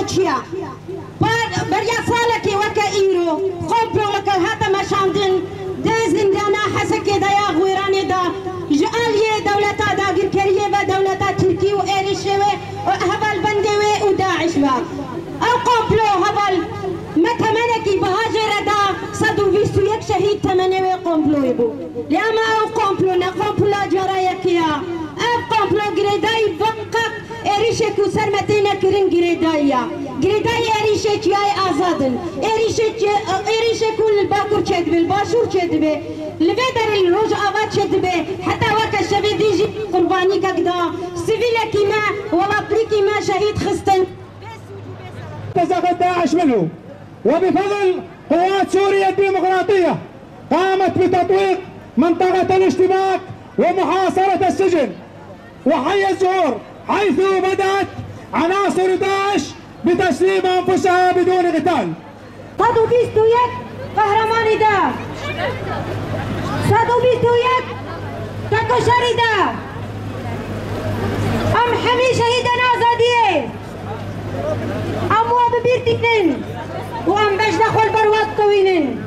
روچیا بریا سالکی وکا ایرو قومپلو وکا هاتا مشاندن ده زندانا حسکی دا یا غویرانی دا جعالیه دولتا دا گرکریه و دولتا ترکی و ایریشه و هبال بنده و داعش با او قومپلو هبال ما تمنکی بهاجر دا 121 شهید تمنه و قومپلوی بو لیاما او قومپلو نا قومپلا جرایکیا او قومپلو گریدای وقت ایریشه کو سرمتینا کرن گریدایا گریدای ایریشه چیای آزادن ایریشه کل باکور چد بل باشور چد به لبدر الروج آباد چد به حتی وقت شبه دیجی قربانی کگدا سیویل کیما ولا کیما شهید خستن تزغت داعش منه وبفضل قوات سوريا الديمقراطية قامت بتطويق منطقة الاشتباك ومحاصرة السجن وحي الزهور حيث بدأت عناصر داعش بتسليم أنفسها بدون قتال. 121 قهرمانی دا 121 تکشری دا ام حمی شهیدن آزادیه ام و ببیر تکنن و ام بجنخ والبروات قوینن